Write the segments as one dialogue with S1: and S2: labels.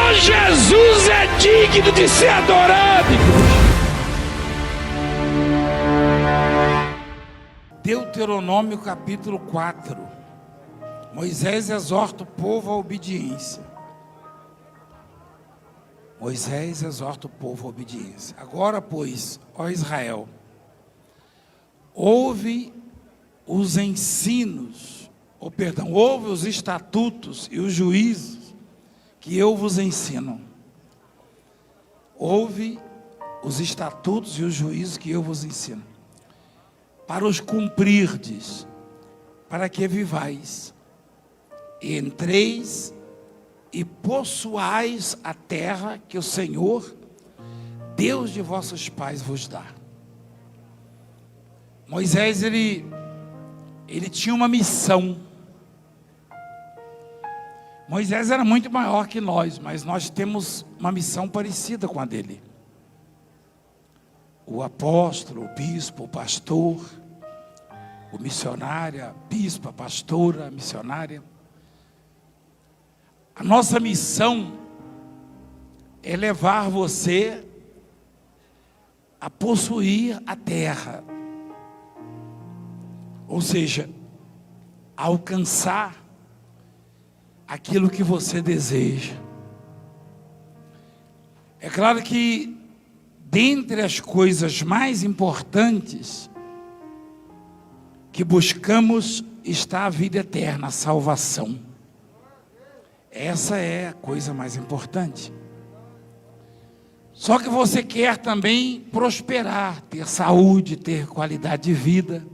S1: Só Jesus é digno de ser adorado, igreja. Deuteronômio capítulo 4. Moisés exorta o povo à obediência. Moisés exorta o povo à obediência. Agora, pois, ó Israel, ouve os ensinos, ouve os estatutos e os juízos que eu vos ensino. Ouve os estatutos e os juízos que eu vos ensino, para os cumprirdes, para que vivais, e entreis e possuais a terra que o Senhor, Deus de vossos pais, vos dá. Moisés, ele tinha uma missão. Moisés era muito maior que nós, mas nós temos uma missão parecida com a dele. O apóstolo, o bispo, o pastor, o missionário, a bispa, a pastora, a missionária. A nossa missão é levar você a possuir a terra, ou seja, a alcançar aquilo que você deseja. É claro que dentre as coisas mais importantes que buscamos está a vida eterna, a salvação. Essa é a coisa mais importante. Só que você quer também prosperar, ter saúde, ter qualidade de vida.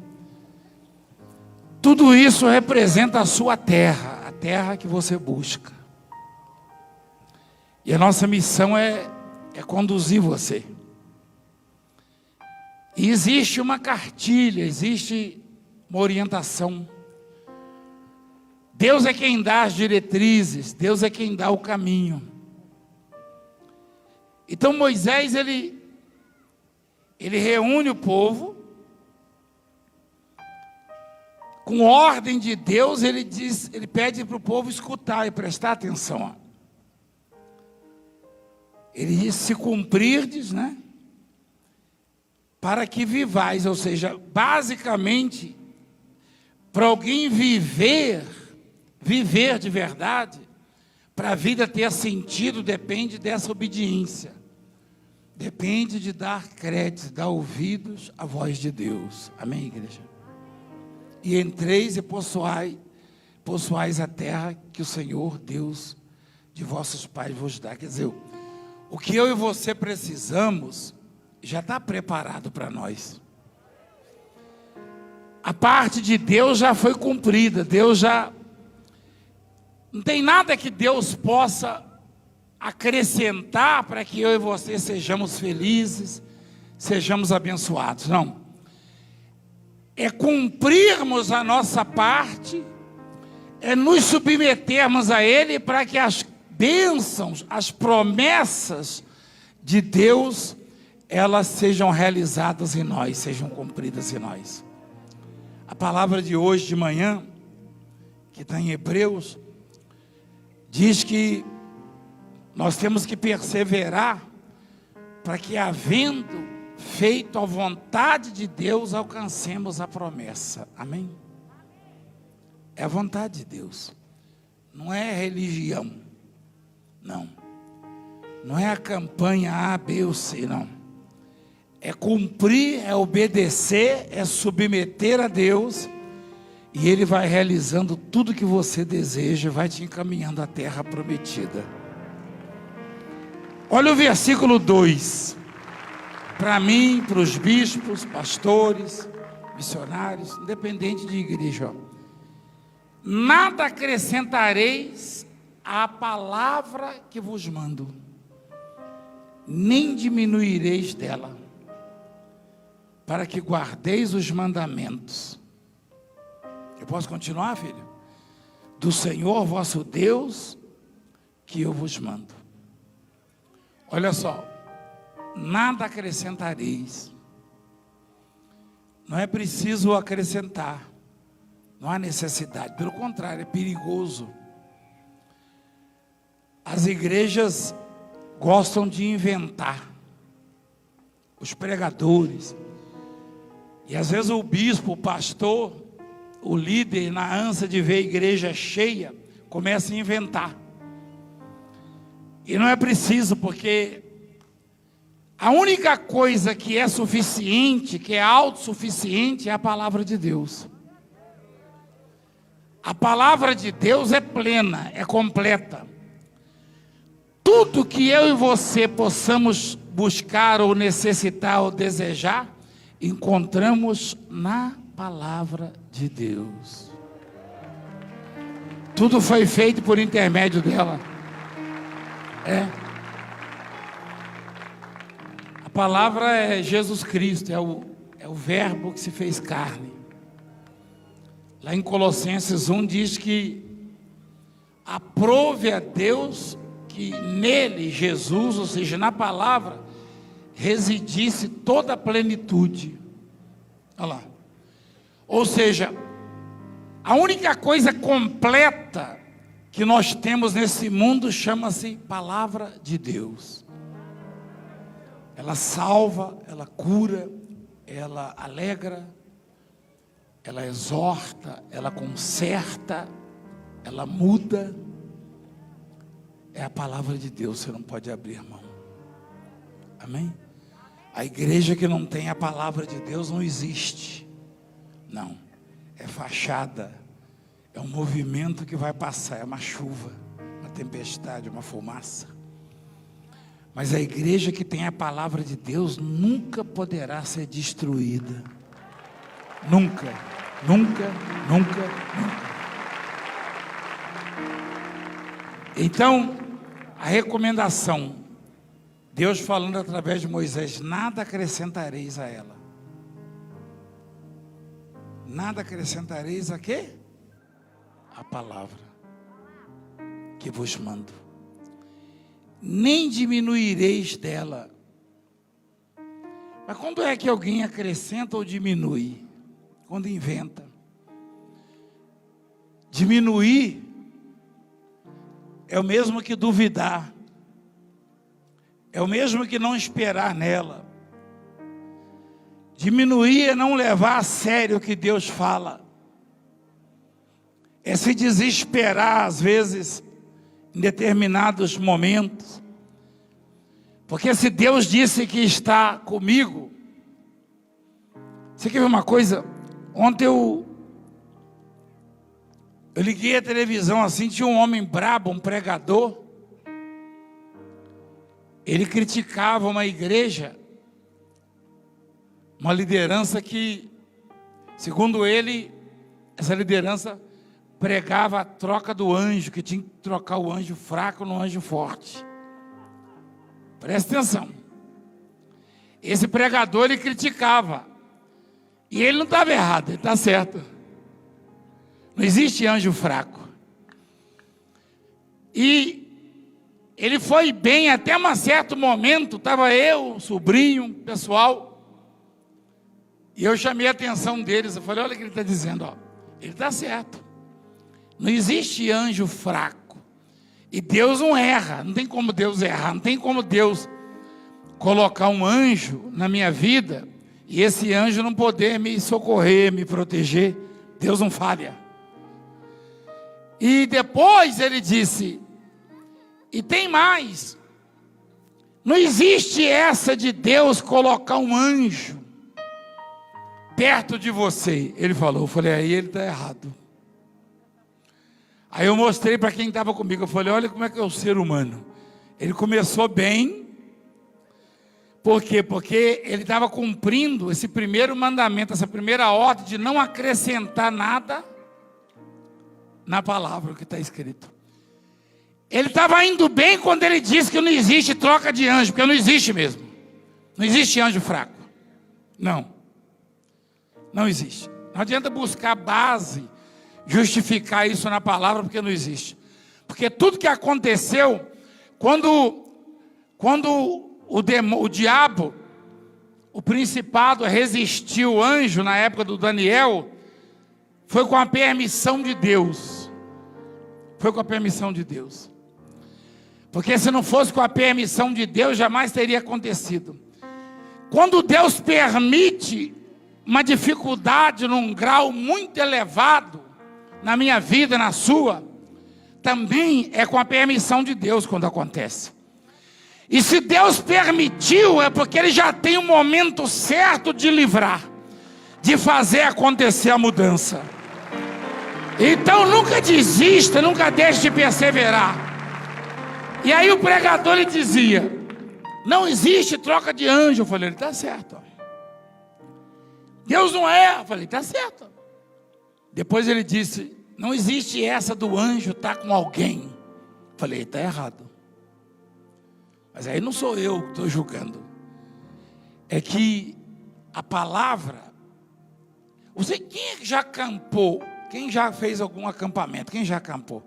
S1: Tudo isso representa a sua terra, a terra que você busca. E a nossa missão é conduzir você. E existe uma cartilha, existe uma orientação. Deus é quem dá as diretrizes, Deus é quem dá o caminho. Então Moisés, ele reúne o povo, com ordem de Deus, ele pede para o povo escutar e prestar atenção. Ele diz: se cumprirdes, né? Para que vivais, ou seja, basicamente, para alguém viver de verdade, para a vida ter sentido, depende dessa obediência. Depende de dar crédito, dar ouvidos à voz de Deus. Amém, igreja? E entreis e possuais a terra que o Senhor, Deus de vossos pais, vos dá. Quer dizer, o que eu e você precisamos já está preparado para nós. A parte de Deus já foi cumprida. Deus já... Não tem nada que Deus possa acrescentar para que eu e você sejamos felizes, sejamos abençoados. Não. É cumprirmos a nossa parte, é nos submetermos a Ele para que as bênçãos, as promessas de Deus, elas sejam realizadas em nós, sejam cumpridas em nós. A palavra de hoje de manhã, que está em Hebreus, diz que nós temos que perseverar para que, havendo feito a vontade de Deus, alcancemos a promessa. Amém? É a vontade de Deus. Não é religião. Não. Não é a campanha A, B ou C, não. É cumprir, é obedecer, é submeter a Deus, e Ele vai realizando tudo que você deseja, vai te encaminhando à terra prometida. Olha o versículo 2. Para mim, para os bispos, pastores, missionários, independente de igreja. Nada acrescentareis à palavra que vos mando, nem diminuireis dela, para que guardeis os mandamentos. Eu posso continuar, filho? Do Senhor vosso Deus, que eu vos mando. Olha só, nada acrescentareis. Não é preciso acrescentar, não há necessidade, pelo contrário, é perigoso. As igrejas gostam de inventar, os pregadores, e às vezes o bispo, o pastor, o líder, na ânsia de ver a igreja cheia, começa a inventar. E não é preciso, porque a única coisa que é suficiente, que é autossuficiente, é a palavra de Deus. A palavra de Deus é plena, é completa. Tudo que eu e você possamos buscar ou necessitar ou desejar, encontramos na palavra de Deus. Tudo foi feito por intermédio dela. A palavra é Jesus Cristo, é o verbo que se fez carne. Lá em Colossenses 1 diz que aprove a Deus que nele, Jesus, ou seja, na palavra, residisse toda a plenitude. Olha lá. Ou seja, a única coisa completa que nós temos nesse mundo chama-se palavra de Deus. Ela salva, ela cura, ela alegra, ela exorta, ela conserta, ela muda. É a palavra de Deus, você não pode abrir mão. Amém? A igreja que não tem a palavra de Deus não existe. Não, é fachada, é um movimento que vai passar, é uma chuva, uma tempestade, uma fumaça. Mas a igreja que tem a palavra de Deus nunca poderá ser destruída. Nunca, nunca, nunca, nunca. Então, a recomendação, Deus falando através de Moisés: nada acrescentareis a ela. Nada acrescentareis a quê? A palavra que vos mando. Nem diminuireis dela. Mas quando é que alguém acrescenta ou diminui? Quando inventa. Diminuir é o mesmo que duvidar. É o mesmo que não esperar nela. Diminuir é não levar a sério o que Deus fala. É se desesperar às vezes em determinados momentos. Porque se Deus disse que está comigo. Você quer ver uma coisa? Ontem eu liguei a televisão assim, tinha um homem brabo, um pregador. Ele criticava uma igreja, uma liderança que, segundo ele, essa liderança pregava a troca do anjo, que tinha que trocar o anjo fraco no anjo forte. Presta atenção. Esse pregador, ele criticava. E ele não estava errado, ele está certo. Não existe anjo fraco. E ele foi bem até um certo momento, estava eu, sobrinho, pessoal, e eu chamei a atenção deles, eu falei: olha o que ele está dizendo, ó. Ele está certo. Não existe anjo fraco. E Deus não erra, não tem como Deus errar, não tem como Deus colocar um anjo na minha vida, e esse anjo não poder me socorrer, me proteger. Deus não falha. E depois ele disse: e tem mais, não existe essa de Deus colocar um anjo perto de você. Ele falou, eu falei: aí ele está errado. Aí eu mostrei para quem estava comigo, eu falei: olha como é que é o ser humano. Ele começou bem. Por quê? Porque ele estava cumprindo esse primeiro mandamento, essa primeira ordem de não acrescentar nada na palavra que está escrito. Ele estava indo bem quando ele disse que não existe troca de anjo, porque não existe mesmo. Não existe anjo fraco. Não. Não existe. Não adianta buscar base, justificar isso na palavra, porque não existe. Porque tudo que aconteceu, quando o diabo, o principado, resistiu o anjo na época do Daniel, foi com a permissão de Deus. Foi com a permissão de Deus. Porque se não fosse com a permissão de Deus, jamais teria acontecido. Quando Deus permite uma dificuldade num grau muito elevado, na minha vida, na sua, também é com a permissão de Deus quando acontece. E se Deus permitiu, é porque Ele já tem um momento certo de livrar, de fazer acontecer a mudança. Então nunca desista, nunca deixe de perseverar. E aí o pregador ele dizia: não existe troca de anjo. Eu falei: ele está certo. Deus não é. Eu falei: está certo. Depois ele disse: não existe essa do anjo estar com alguém. Eu falei: está errado. Mas aí não sou eu que estou julgando. É que a palavra... Você, quem é que já acampou? Quem já fez algum acampamento? Quem já acampou?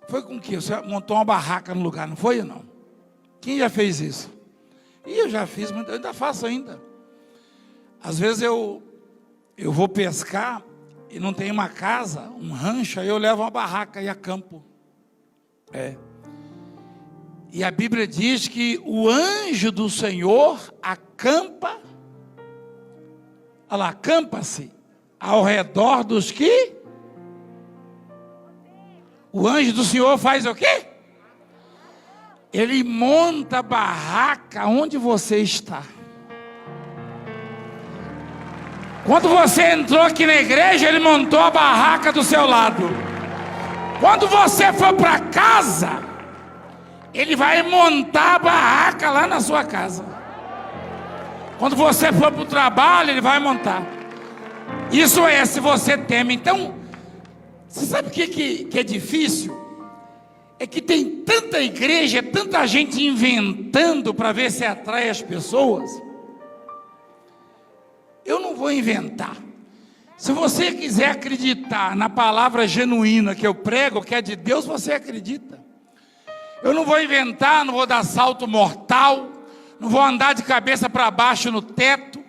S1: Foi com o quê? Você montou uma barraca no lugar, não foi ou não? Quem já fez isso? E eu já fiz, eu ainda faço ainda. Às vezes eu vou pescar e não tem uma casa, um rancho, aí eu levo uma barraca e acampo. E a Bíblia diz que o anjo do Senhor acampa, olha lá, acampa-se ao redor dos que? O anjo do Senhor faz o quê? Ele monta a barraca onde você está. Quando você entrou aqui na igreja, ele montou a barraca do seu lado. Quando você for para casa, ele vai montar a barraca lá na sua casa. Quando você for para o trabalho, ele vai montar. Isso é se você teme. Então, você sabe o que é difícil? É que tem tanta igreja, tanta gente inventando para ver se atrai as pessoas. Eu não vou inventar. Se você quiser acreditar na palavra genuína que eu prego, que é de Deus, você acredita. Eu não vou inventar, não vou dar salto mortal, não vou andar de cabeça para baixo no teto,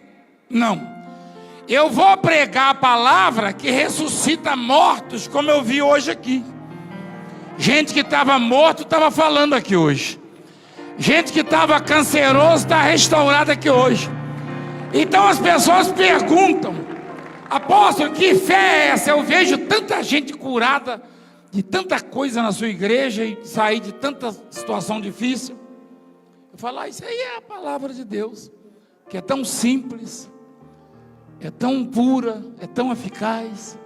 S1: não. Eu vou pregar a palavra que ressuscita mortos, como eu vi hoje aqui. Gente que estava morto estava falando aqui hoje. Gente que estava canceroso está restaurada aqui hoje. Então as pessoas perguntam: apóstolo, que fé é essa? Eu vejo tanta gente curada de tanta coisa na sua igreja e sair de tanta situação difícil. Eu falo: isso aí é a palavra de Deus, que é tão simples, é tão pura, é tão eficaz,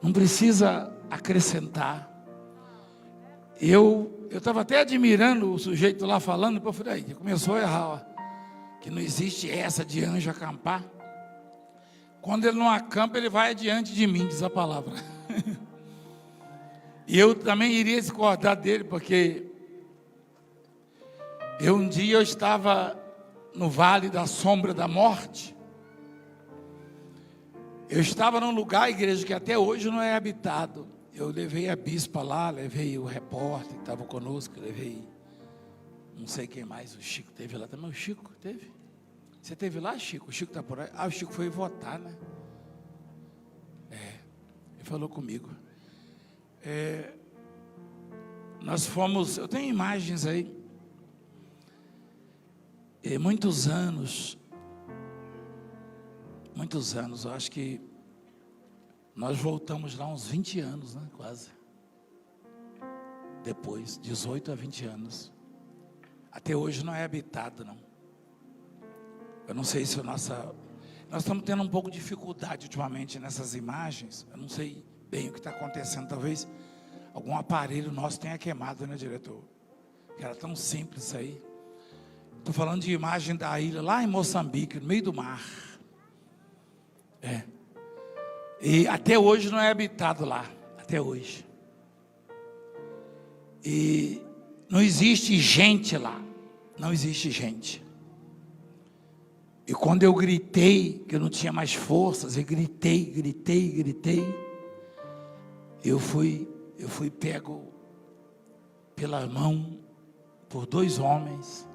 S1: não precisa acrescentar. Eu estava até admirando o sujeito lá falando, depois eu falei: aí, começou a errar, ó, que não existe essa de anjo acampar. Quando ele não acampa, ele vai adiante de mim, diz a palavra. E eu também iria discordar dele, porque um dia eu estava no vale da sombra da morte. Eu estava num lugar, igreja, que até hoje não é habitado. Eu levei a bispa lá, levei o repórter que estava conosco, levei não sei quem mais, o Chico teve lá também. O Chico teve? Você teve lá, Chico? O Chico está por aí. Ah, o Chico foi votar, né? Ele falou comigo. Nós fomos, eu tenho imagens aí. Muitos anos, eu acho que nós voltamos lá uns 20 anos, né? Quase. Depois, 18 a 20 anos. Até hoje não é habitado, não. Eu não sei se nós estamos tendo um pouco de dificuldade ultimamente nessas imagens. Eu não sei bem o que está acontecendo. Talvez algum aparelho nosso tenha queimado, né, diretor? Que era tão simples isso aí. Estou falando de imagem da ilha lá em Moçambique, no meio do mar. E até hoje não é habitado lá. Até hoje. E não existe gente lá. Não existe gente. E quando eu gritei, que eu não tinha mais forças, e gritei, eu fui pego pela mão por 2 homens,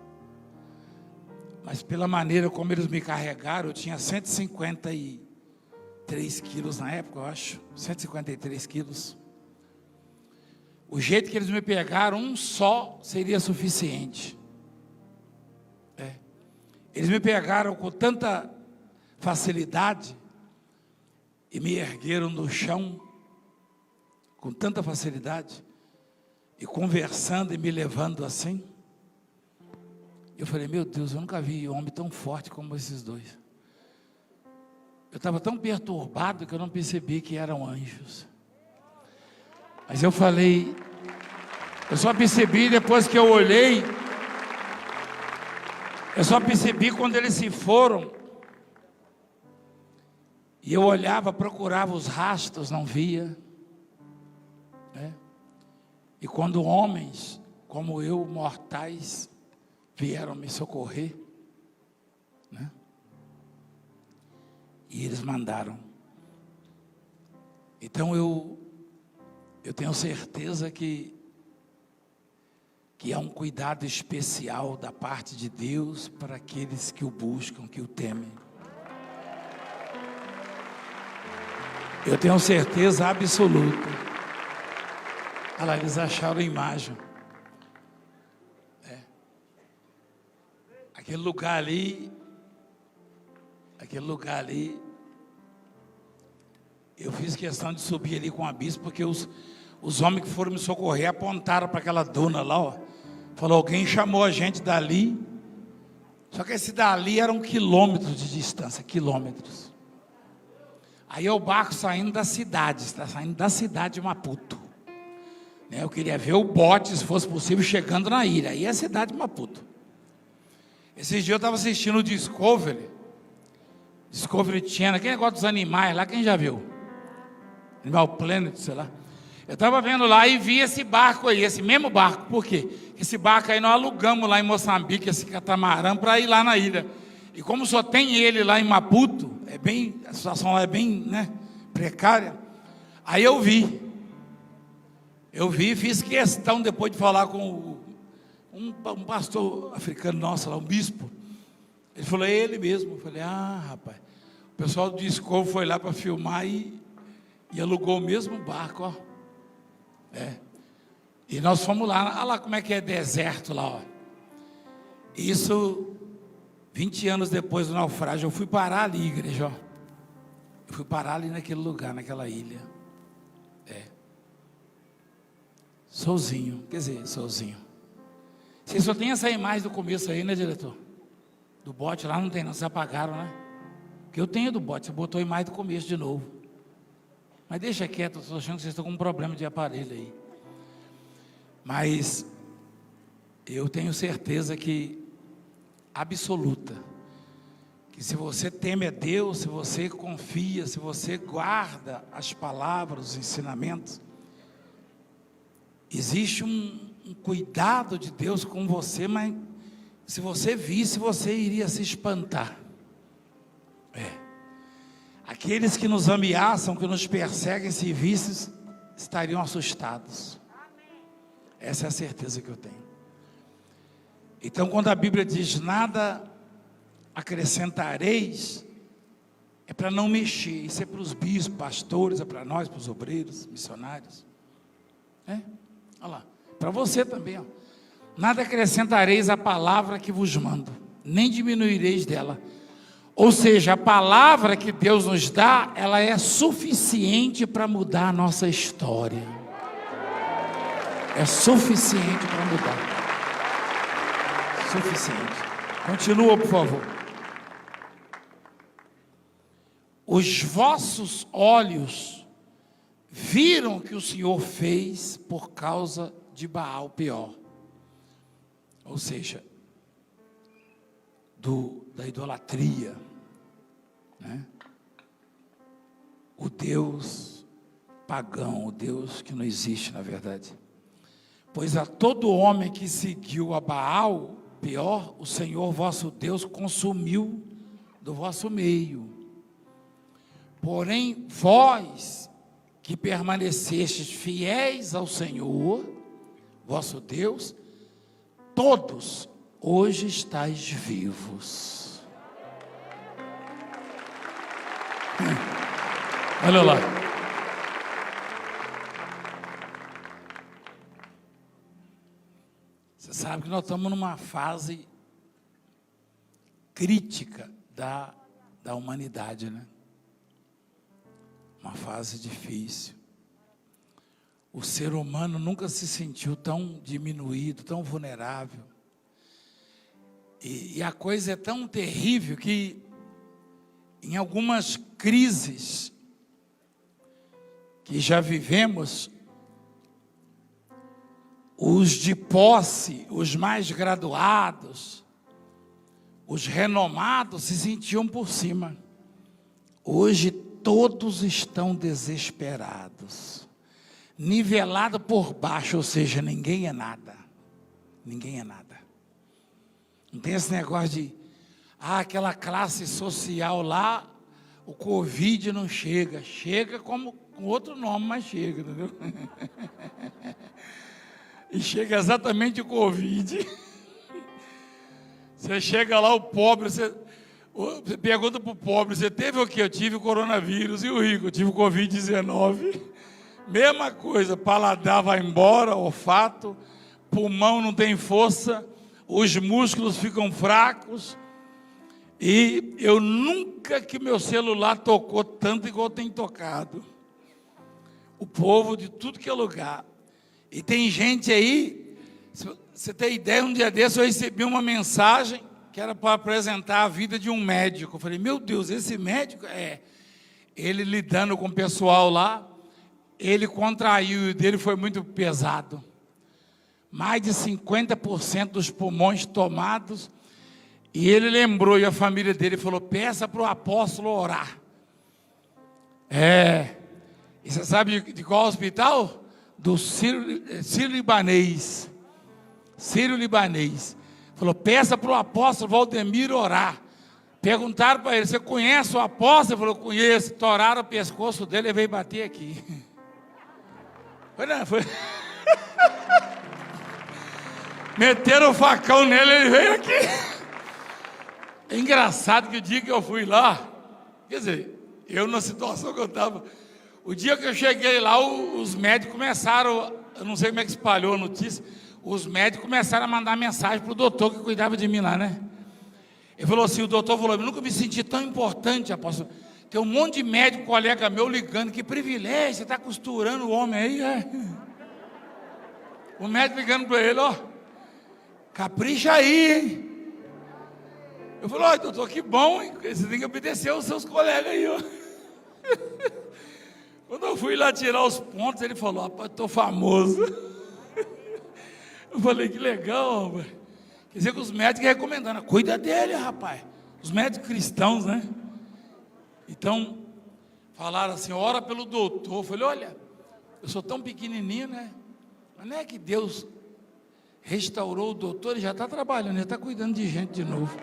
S1: mas pela maneira como eles me carregaram, eu tinha 153 quilos na época, eu acho, 153 quilos. o jeito que eles me pegaram, um só seria suficiente. Eles me pegaram com tanta facilidade e me ergueram no chão com tanta facilidade, e conversando e me levando assim. Eu falei, meu Deus, eu nunca vi um homem tão forte como esses dois. Eu estava tão perturbado que eu não percebi que eram anjos. Mas eu falei, eu só percebi depois que eu olhei, eu só percebi quando eles se foram. E eu olhava, procurava os rastros, não via. E quando homens como eu, mortais, vieram me socorrer, né? E eles mandaram. Então eu tenho certeza que há um cuidado especial da parte de Deus para aqueles que o buscam, que o temem. Eu tenho certeza absoluta. Olha lá, eles acharam a imagem. Aquele lugar ali, eu fiz questão de subir ali com a bispa, porque os homens que foram me socorrer apontaram para aquela duna lá, ó. Falou, alguém chamou a gente dali, só que esse dali era 1 quilômetro de distância, quilômetros. Aí é o barco saindo da cidade, está saindo da cidade de Maputo. Eu queria ver o bote, se fosse possível, chegando na ilha. Aí é a cidade de Maputo. Esses dias eu estava assistindo o Discovery Channel, aquele negócio dos animais lá, quem já viu? Animal Planet, sei lá. Eu estava vendo lá e vi esse barco aí, esse mesmo barco. Por quê? Esse barco aí nós alugamos lá em Moçambique, esse catamarã, para ir lá na ilha. E como só tem ele lá em Maputo, a situação lá é bem, né, precária. Aí eu vi, fiz questão depois de falar com um pastor africano nosso lá, um bispo. Ele falou, é ele mesmo. Eu falei, rapaz, o pessoal do Discovery foi lá para filmar e alugou o mesmo barco, ó. E nós fomos lá, olha lá como é que é deserto lá, ó. Isso, 20 anos depois do naufrágio, eu fui parar ali, igreja, ó. Eu fui parar ali naquele lugar, naquela ilha. Sozinho, quer dizer, sozinho. Vocês só tem essa imagem do começo aí, né, diretor? Do bote lá não tem não, vocês apagaram, né? Porque eu tenho do bote, você botou a imagem do começo de novo. Mas deixa quieto, eu estou achando que vocês estão com um problema de aparelho aí. Mas eu tenho certeza que, absoluta, que se você teme a Deus, se você confia, se você guarda as palavras, os ensinamentos, existe um cuidado de Deus com você, mas se você visse, você iria se espantar. Aqueles que nos ameaçam, que nos perseguem, se vissem, estariam assustados. Essa é a certeza que eu tenho. Então, quando a Bíblia diz, nada acrescentareis, é para não mexer. Isso é para os bispos, pastores, é para nós, para os obreiros, missionários. Olha lá, para você também, ó. Nada acrescentareis à palavra que vos mando, nem diminuireis dela. Ou seja, a palavra que Deus nos dá, ela é suficiente para mudar a nossa história. É suficiente para mudar. Suficiente. Continua, por favor. Os vossos olhos viram o que o Senhor fez por causa de Baal Peor. Ou seja, da idolatria, né? O Deus pagão, o Deus que não existe na verdade. Pois a todo homem que seguiu a Baal Peor, o Senhor vosso Deus consumiu do vosso meio. Porém, vós que permanecestes fiéis ao Senhor, vosso Deus, todos hoje estáis vivos. Olha lá. sabe que nós estamos numa fase crítica da humanidade, né? Uma fase difícil. O ser humano nunca se sentiu tão diminuído, tão vulnerável. E a coisa é tão terrível que, em algumas crises que já vivemos, os de posse, os mais graduados, os renomados se sentiam por cima. Hoje todos estão desesperados, nivelado por baixo, ou seja, ninguém é nada. Ninguém é nada. Não tem esse negócio de, aquela classe social lá, o Covid não chega. Chega como com outro nome, mas chega, entendeu? E chega exatamente o Covid. Você chega lá, o pobre, você pergunta para o pobre, você teve o quê? Eu tive o coronavírus. E o rico? Eu tive o Covid-19. Mesma coisa, paladar vai embora, olfato, pulmão não tem força, os músculos ficam fracos. E eu nunca que meu celular tocou tanto igual tem tocado. O povo de tudo que é lugar. E tem gente aí, se você tem ideia, um dia desse eu recebi uma mensagem que era para apresentar a vida de um médico. Eu falei, meu Deus, esse médico ele lidando com o pessoal lá, ele contraiu, e o dele foi muito pesado. Mais de 50% dos pulmões tomados. E ele lembrou, e a família dele falou, peça para o apóstolo orar. E você sabe de qual hospital? Do Sírio-Libanês. Sírio-Libanês. Falou, peça para o apóstolo Valdemir orar. Perguntaram para ele, você conhece o apóstolo? Ele falou, conheço. Toraram o pescoço dele e veio bater aqui. Foi. Meteram o facão nele, ele veio aqui. É engraçado que o dia que eu fui lá, quer dizer, eu na situação que eu estava, o dia que eu cheguei lá, os médicos começaram, eu não sei como é que espalhou a notícia, os médicos começaram a mandar mensagem para o doutor que cuidava de mim lá, né? Ele falou assim, o doutor falou, eu nunca me senti tão importante, apóstolo. Tem um monte de médico, colega meu, ligando, que privilégio, você está costurando o homem aí, O médico ligando para ele, capricha aí, hein? Eu falei, doutor, que bom, hein? Você tem que obedecer aos seus colegas aí, Quando eu fui lá tirar os pontos, ele falou, rapaz, estou famoso. Eu falei, que legal, rapaz. Quer dizer que os médicos recomendando, cuida dele, rapaz. Os médicos cristãos, né? Então, falaram assim, ora pelo doutor. Eu falei, olha, eu sou tão pequenininho, né? Mas não é que Deus restaurou o doutor, ele já está trabalhando, ele está cuidando de gente de novo.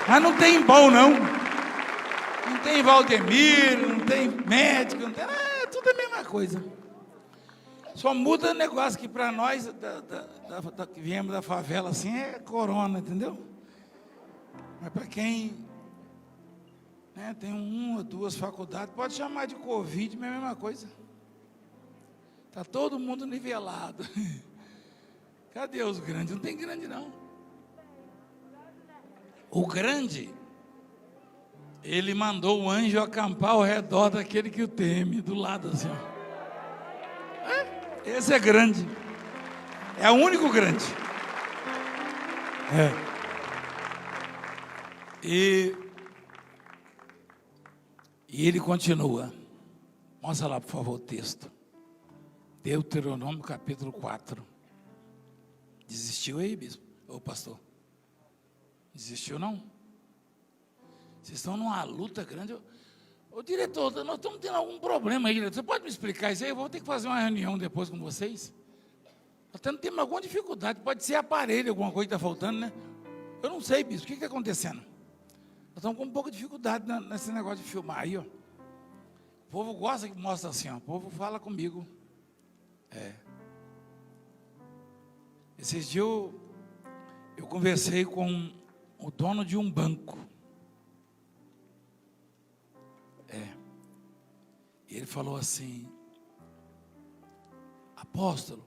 S1: Mas não tem bom, não. Não tem Valdemir, não tem médico, não tem nada, tudo é a mesma coisa. Só muda o negócio que para nós, que viemos da favela assim, é corona, entendeu? Mas para quem tem uma ou duas faculdades, pode chamar de Covid, mas é a mesma coisa. Está todo mundo nivelado. Cadê os grandes? Não tem grande, não. O grande, ele mandou o anjo acampar ao redor daquele que o teme, do lado assim. Esse é grande. É o único grande. E ele continua. Mostra lá, por favor, o texto. Deuteronômio capítulo 4. Desistiu aí, bispo? Ô, pastor? Desistiu, não? Vocês estão numa luta grande. Ô, diretor, nós estamos tendo algum problema aí, diretor. Você pode me explicar isso aí? Eu vou ter que fazer uma reunião depois com vocês. Nós estamos tendo alguma dificuldade. Pode ser aparelho, alguma coisa que está faltando, né? Eu não sei, bispo. O que está acontecendo? Nós estamos com um pouco de dificuldade nesse negócio de filmar aí, O povo gosta que mostra assim, O povo fala comigo. Esses dias eu conversei com o dono de um banco. Ele falou assim, apóstolo,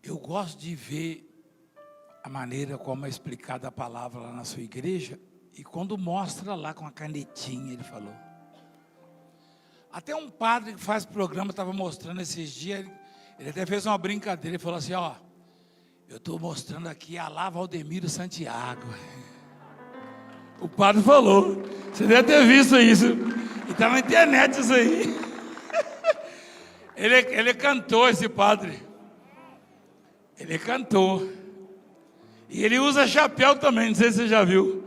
S1: Eu gosto de ver a maneira como é explicada a palavra lá na sua igreja, e quando mostra lá com a canetinha, ele falou. Até um padre que faz programa estava mostrando esses dias, ele até fez uma brincadeira, ele falou assim, ó, eu estou mostrando aqui a lá Valdemiro Santiago. O padre falou, você deve ter visto isso, e está na internet isso aí. Ele cantou, esse padre. Ele cantou. E ele usa chapéu também, não sei se você já viu.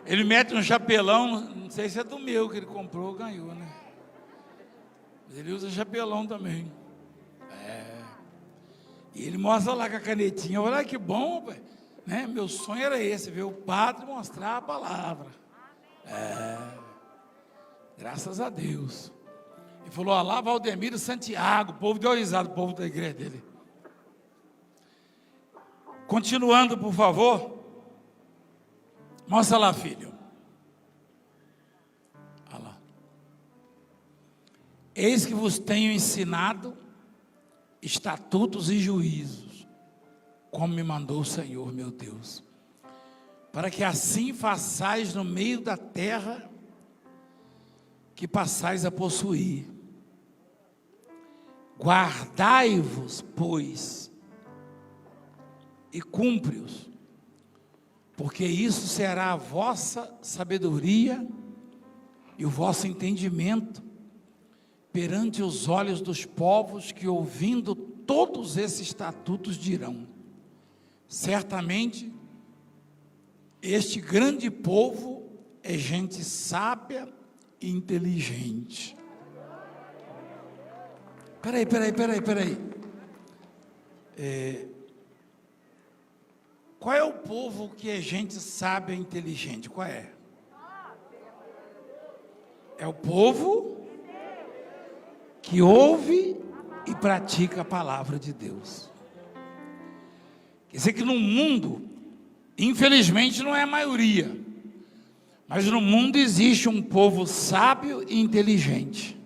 S1: Ele mete um chapelão, não sei se é do meu que ele comprou ou ganhou, né? Mas ele usa chapelão também. E ele mostra lá com a canetinha. Olha que bom, pai. Né? Meu sonho era esse, ver o padre mostrar a palavra. Graças a Deus. Ele falou, lá Valdemiro Santiago, o povo deu risada, o povo da igreja dele. Continuando, por favor. Mostra lá, filho. Olha lá. Eis que vos tenho ensinado estatutos e juízos, como me mandou o Senhor, meu Deus, para que assim façais no meio da terra que passais a possuir. Guardai-vos, pois, e cumpre-os, porque isso será a vossa sabedoria e o vosso entendimento perante os olhos dos povos que, ouvindo todos esses estatutos, dirão, certamente este grande povo é gente sábia e inteligente. Peraí. Qual é o povo que é gente sábia e inteligente? Qual é? É o povo que ouve e pratica a palavra de Deus. Quer dizer que no mundo, infelizmente não é a maioria, mas no mundo existe um povo sábio e inteligente,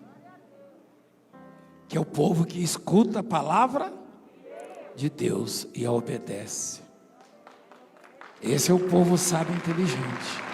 S1: que é o povo que escuta a palavra de Deus e a obedece. Esse é o povo sábio e inteligente.